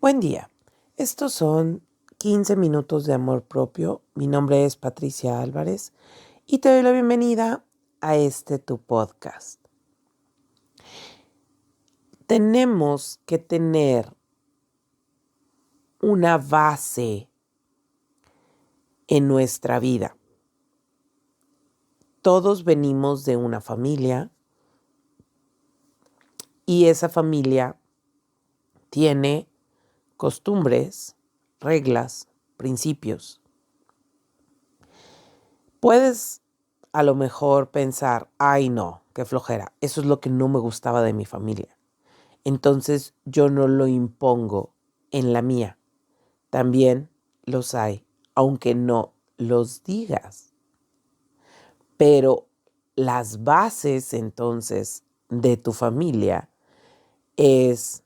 Buen día. Estos son 15 minutos de amor propio. Mi nombre es Patricia Álvarez y te doy la bienvenida a tu podcast. Tenemos que tener una base en nuestra vida. Todos venimos de una familia y esa familia tiene costumbres, reglas, principios. Puedes a lo mejor pensar, ay no, qué flojera, eso es lo que no me gustaba de mi familia. Entonces yo no lo impongo en la mía. También los hay, aunque no los digas. Pero las bases entonces de tu familia es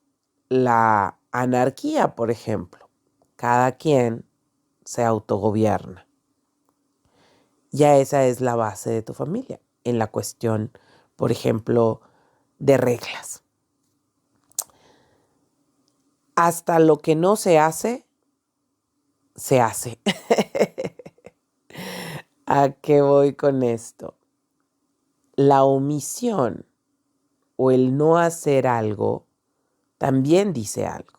la anarquía, por ejemplo. Cada quien se autogobierna. Ya esa es la base de tu familia en la cuestión, por ejemplo, de reglas. Hasta lo que no se hace, se hace. ¿A qué voy con esto? La omisión o el no hacer algo también dice algo.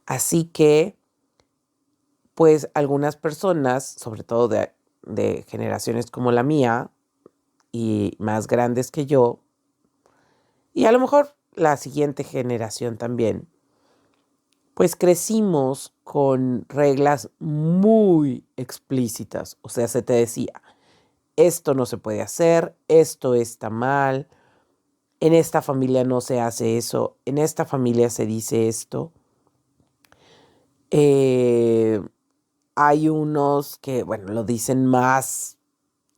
Así que, pues algunas personas, sobre todo de generaciones como la mía y más grandes que yo, y a lo mejor la siguiente generación también, pues crecimos con reglas muy explícitas. O sea, se te decía, esto no se puede hacer, esto está mal, en esta familia no se hace eso, en esta familia se dice esto. Eh, Hay unos que, bueno, lo dicen más,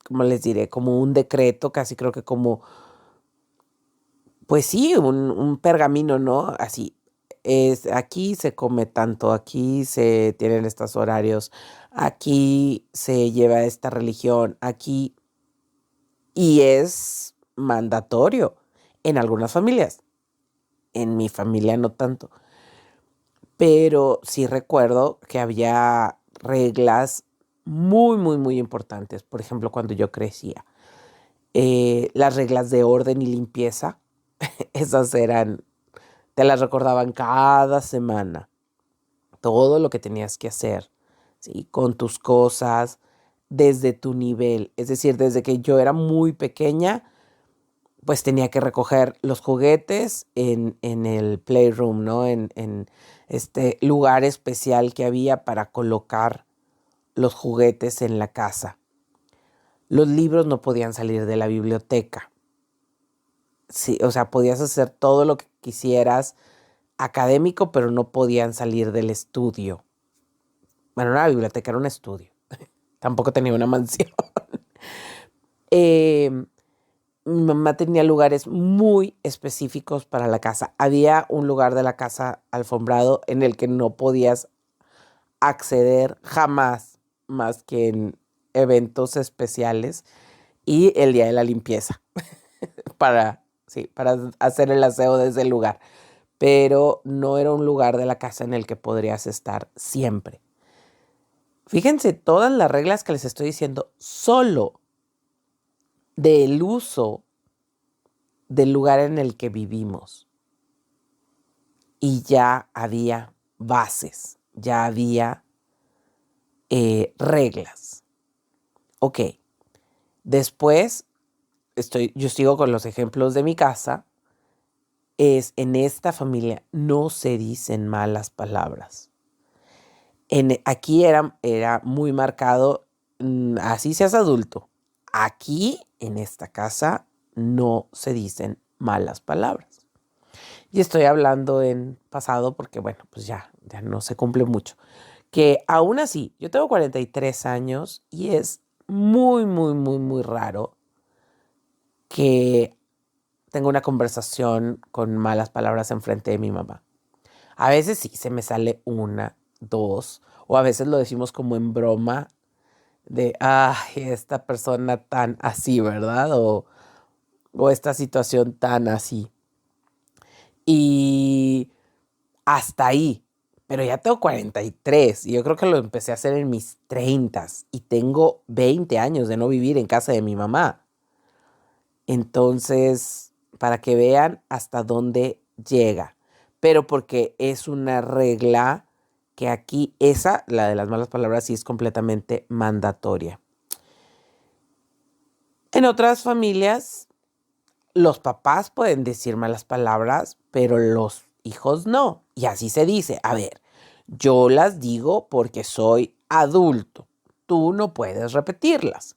¿cómo les diré? Como un decreto, casi creo que como, pues sí, un pergamino, ¿no? Así, aquí se come tanto, aquí se tienen estos horarios, aquí se lleva esta religión, aquí, y es mandatorio en algunas familias. En mi familia no tanto, pero sí recuerdo que había reglas muy, muy, muy importantes. Por ejemplo, cuando yo crecía, las reglas de orden y limpieza, esas eran, te las recordaban cada semana. Todo lo que tenías que hacer, ¿sí? Con tus cosas, desde tu nivel. Es decir, desde que yo era muy pequeña, pues tenía que recoger los juguetes en el playroom, ¿no? En este lugar especial que había para colocar los juguetes en la casa. Los libros no podían salir de la biblioteca. Sí, o sea, podías hacer todo lo que quisieras académico, pero no podían salir del estudio. Bueno, no era una biblioteca, era un estudio. Tampoco tenía una mansión. Eh, Mi mamá tenía lugares muy específicos para la casa. Había un lugar de la casa alfombrado en el que no podías acceder jamás más que en eventos especiales y el día de la limpieza para, sí, para hacer el aseo de ese lugar. Pero no era un lugar de la casa en el que podrías estar siempre. Fíjense todas las reglas que les estoy diciendo solo del uso del lugar en el que vivimos. Y ya había bases, ya había reglas. Ok, después yo sigo con los ejemplos de mi casa. En esta familia no se dicen malas palabras. Aquí era muy marcado, así seas adulto. Aquí, en esta casa, no se dicen malas palabras. Y estoy hablando en pasado porque, bueno, pues ya no se cumple mucho. Que aún así, yo tengo 43 años y es muy, muy, muy, muy raro que tenga una conversación con malas palabras enfrente de mi mamá. A veces sí, se me sale una, dos, o a veces lo decimos como en broma de, ay, esta persona tan así, ¿verdad? O esta situación tan así. Y hasta ahí. Pero ya tengo 43 y yo creo que lo empecé a hacer en mis 30 y tengo 20 años de no vivir en casa de mi mamá. Entonces, para que vean hasta dónde llega. Pero porque es una regla que aquí, esa, la de las malas palabras, sí es completamente mandatoria. En otras familias, los papás pueden decir malas palabras, pero los hijos no. Y así se dice. A ver, yo las digo porque soy adulto. Tú no puedes repetirlas.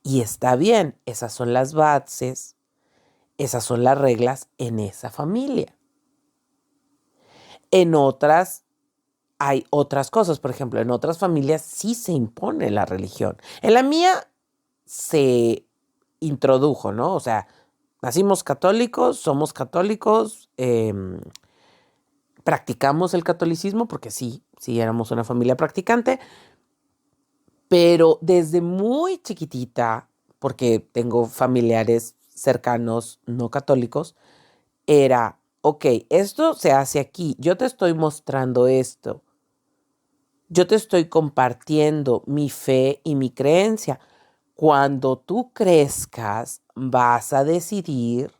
Y está bien, esas son las bases, esas son las reglas en esa familia. En otras hay otras cosas. Por ejemplo, en otras familias sí se impone la religión. En la mía se introdujo, ¿no? O sea, nacimos católicos, somos católicos, practicamos el catolicismo porque sí éramos una familia practicante, pero desde muy chiquitita, porque tengo familiares cercanos no católicos, era, ok, esto se hace aquí, yo te estoy mostrando esto, yo te estoy compartiendo mi fe y mi creencia. Cuando tú crezcas, vas a decidir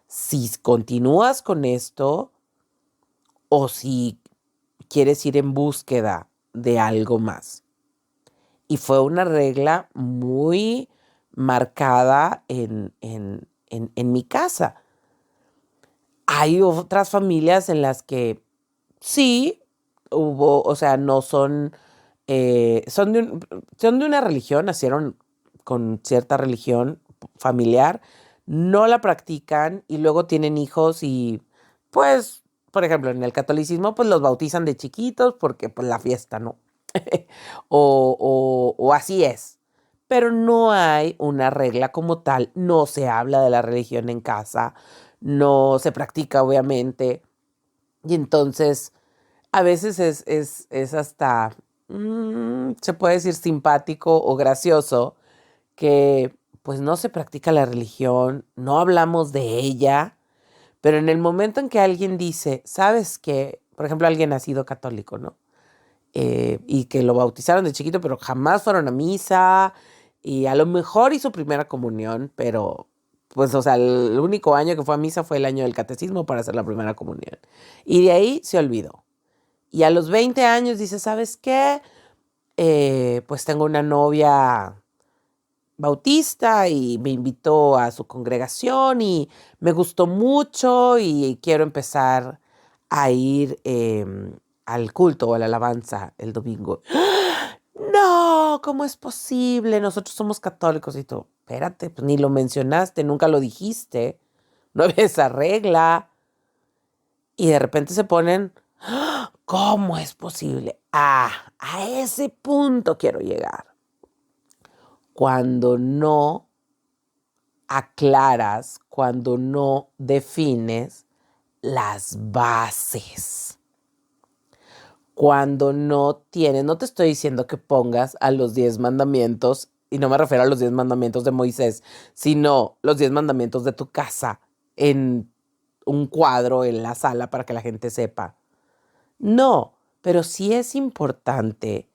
si continúas con esto o si quieres ir en búsqueda de algo más. Y fue una regla muy marcada en mi casa. Hay otras familias en las que sí hubo, o sea, no son, son de una religión, nacieron con cierta religión familiar, no la practican y luego tienen hijos y pues, por ejemplo, en el catolicismo pues los bautizan de chiquitos porque pues la fiesta, ¿no? O así es. Pero no hay una regla como tal, no se habla de la religión en casa, no se practica obviamente. Y entonces a veces es hasta, se puede decir simpático o gracioso que pues no se practica la religión, no hablamos de ella, pero en el momento en que alguien dice, ¿sabes qué? Por ejemplo, alguien nacido católico, ¿no? Y que lo bautizaron de chiquito, pero jamás fueron a misa y a lo mejor hizo primera comunión, pero pues, o sea, el único año que fue a misa fue el año del catecismo para hacer la primera comunión. Y de ahí se olvidó. Y a los 20 años dice, ¿sabes qué? Pues tengo una novia bautista y me invitó a su congregación y me gustó mucho y quiero empezar a ir al culto o a la alabanza el domingo. No, ¿cómo es posible? Nosotros somos católicos y tú, espérate, pues ni lo mencionaste, nunca lo dijiste, no había esa regla. Y de repente se ponen, ¿cómo es posible? A ese punto quiero llegar. Cuando no aclaras, cuando no defines las bases. Cuando no tienes, no te estoy diciendo que pongas a los 10 mandamientos, y no me refiero a los 10 mandamientos de Moisés, sino los 10 mandamientos de tu casa en un cuadro en la sala para que la gente sepa. No, pero sí es importante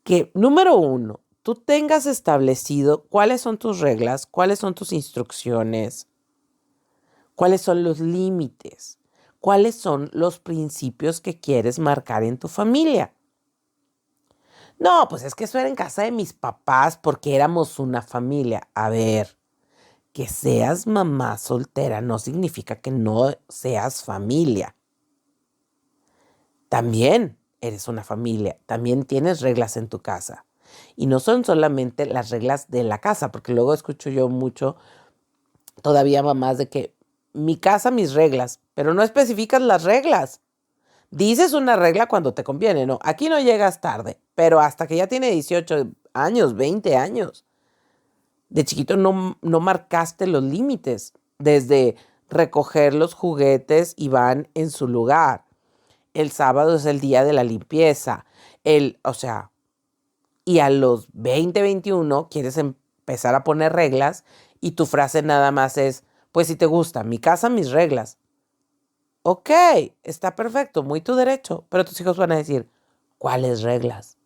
que, número uno, tú tengas establecido cuáles son tus reglas, cuáles son tus instrucciones, cuáles son los límites, cuáles son los principios que quieres marcar en tu familia. No, pues es que eso era en casa de mis papás porque éramos una familia. A ver, que seas mamá soltera no significa que no seas familia. También eres una familia, también tienes reglas en tu casa. Y no son solamente las reglas de la casa, porque luego escucho yo mucho todavía mamás de que mi casa, mis reglas, pero no especificas las reglas. Dices una regla cuando te conviene, ¿no? Aquí no llegas tarde, pero hasta que ya tiene 18 años, 20 años. De chiquito no marcaste los límites, desde recoger los juguetes y van en su lugar. El sábado es el día de la limpieza. O sea, y a los 20, 21 quieres empezar a poner reglas y tu frase nada más es, pues si te gusta, mi casa, mis reglas. Ok, está perfecto, muy tu derecho, pero tus hijos van a decir, ¿cuáles reglas?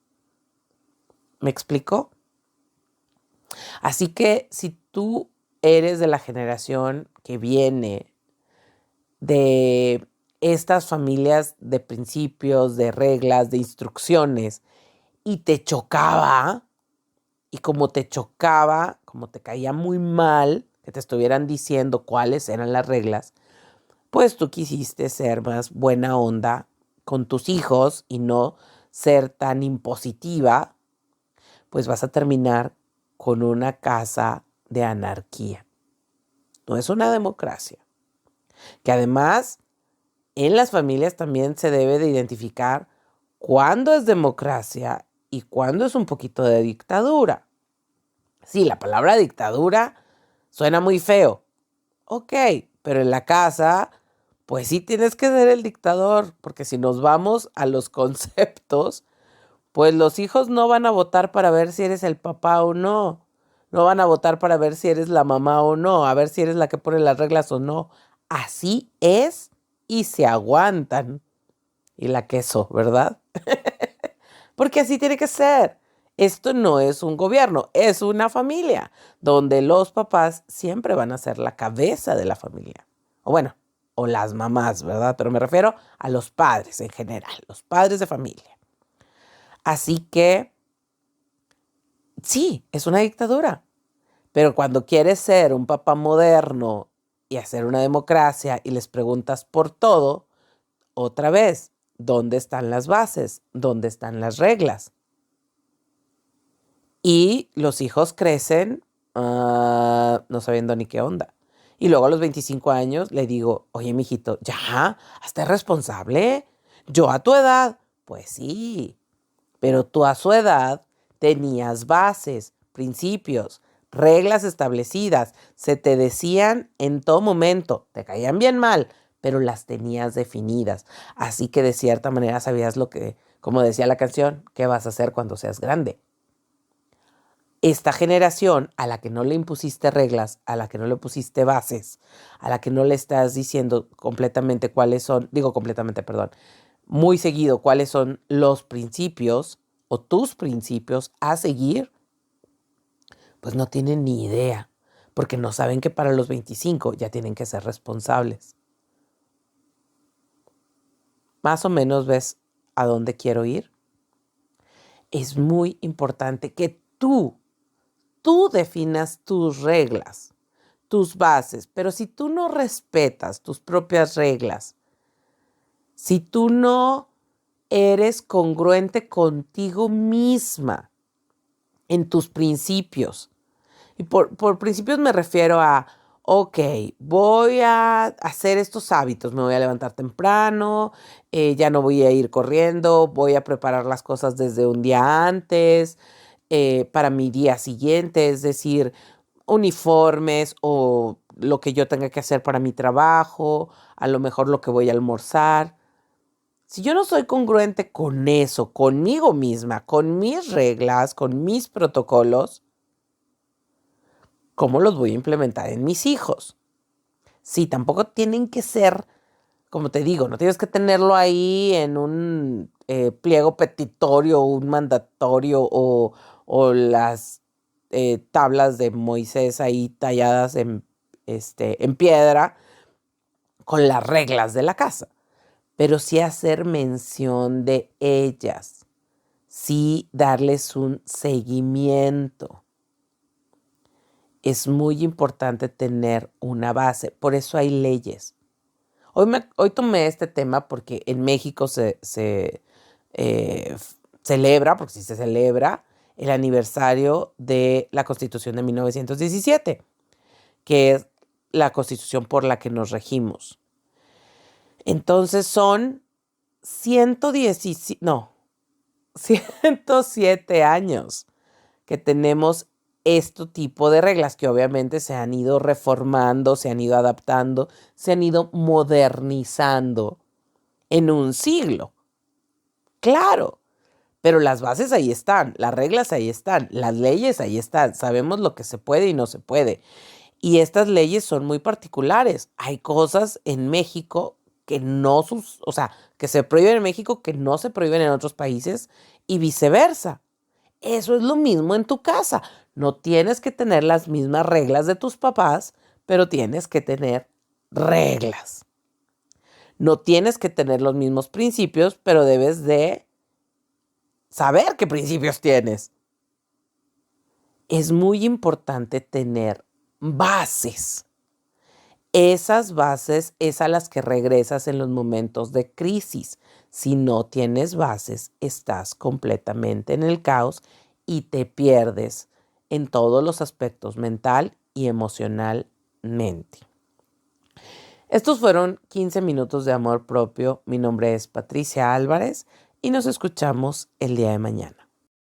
¿Me explico? Así que si tú eres de la generación que viene de estas familias de principios, de reglas, de instrucciones, y te chocaba, y como te chocaba, como te caía muy mal que te estuvieran diciendo cuáles eran las reglas, pues tú quisiste ser más buena onda con tus hijos y no ser tan impositiva, pues vas a terminar con una casa de anarquía. No es una democracia. Que además en las familias también se debe de identificar cuándo es democracia y cuándo es un poquito de dictadura. Sí, la palabra dictadura suena muy feo. Ok, pero en la casa, pues sí tienes que ser el dictador, porque si nos vamos a los conceptos, pues los hijos no van a votar para ver si eres el papá o no. No van a votar para ver si eres la mamá o no, a ver si eres la que pone las reglas o no. Así es y se aguantan. Y la queso, ¿verdad? Porque así tiene que ser. Esto no es un gobierno, es una familia, donde los papás siempre van a ser la cabeza de la familia. O bueno, o las mamás, ¿verdad? Pero me refiero a los padres en general, los padres de familia. Así que sí, es una dictadura. Pero cuando quieres ser un papá moderno y hacer una democracia y les preguntas por todo, otra vez, ¿dónde están las bases? ¿Dónde están las reglas? Y los hijos crecen no sabiendo ni qué onda. Y luego a los 25 años le digo, oye, mijito, ya, hazte responsable. Yo a tu edad, pues sí, pero tú a su edad tenías bases, principios, reglas establecidas. Se te decían en todo momento, te caían bien mal, pero las tenías definidas. Así que de cierta manera sabías lo que, como decía la canción, qué vas a hacer cuando seas grande. Esta generación a la que no le impusiste reglas, a la que no le pusiste bases, a la que no le estás diciendo completamente cuáles son, digo completamente, perdón, muy seguido cuáles son los principios o tus principios a seguir, pues no tienen ni idea, porque no saben que para los 25 ya tienen que ser responsables. Más o menos ves a dónde quiero ir. Es muy importante que tú definas tus reglas, tus bases, pero si tú no respetas tus propias reglas, si tú no eres congruente contigo misma en tus principios, y por principios me refiero a, ok, voy a hacer estos hábitos, me voy a levantar temprano, ya no voy a ir corriendo, voy a preparar las cosas desde un día antes, para mi día siguiente, es decir, uniformes o lo que yo tenga que hacer para mi trabajo, a lo mejor lo que voy a almorzar. Si yo no soy congruente con eso, conmigo misma, con mis reglas, con mis protocolos, ¿cómo los voy a implementar en mis hijos? Sí, tampoco tienen que ser, como te digo, no tienes que tenerlo ahí en un pliego petitorio, un mandatorio o las tablas de Moisés ahí talladas en piedra con las reglas de la casa, pero sí hacer mención de ellas, sí darles un seguimiento. Es muy importante tener una base, por eso hay leyes. Hoy tomé este tema porque en México eh, celebra, porque sí se celebra, el aniversario de la Constitución de 1917, que es la Constitución por la que nos regimos. Entonces son 107 años que tenemos este tipo de reglas que obviamente se han ido reformando, se han ido adaptando, se han ido modernizando en un siglo. Claro, pero las bases ahí están, las reglas ahí están, las leyes ahí están, sabemos lo que se puede y no se puede. Y estas leyes son muy particulares. Hay cosas en México que no, o sea, que se prohíben en México, que no se prohíben en otros países y viceversa. Eso es lo mismo en tu casa. No tienes que tener las mismas reglas de tus papás, pero tienes que tener reglas. No tienes que tener los mismos principios, pero debes de saber qué principios tienes. Es muy importante tener bases. Esas bases es a las que regresas en los momentos de crisis. Si no tienes bases, estás completamente en el caos y te pierdes en todos los aspectos mental y emocionalmente. Estos fueron 15 minutos de amor propio. Mi nombre es Patricia Álvarez y nos escuchamos el día de mañana.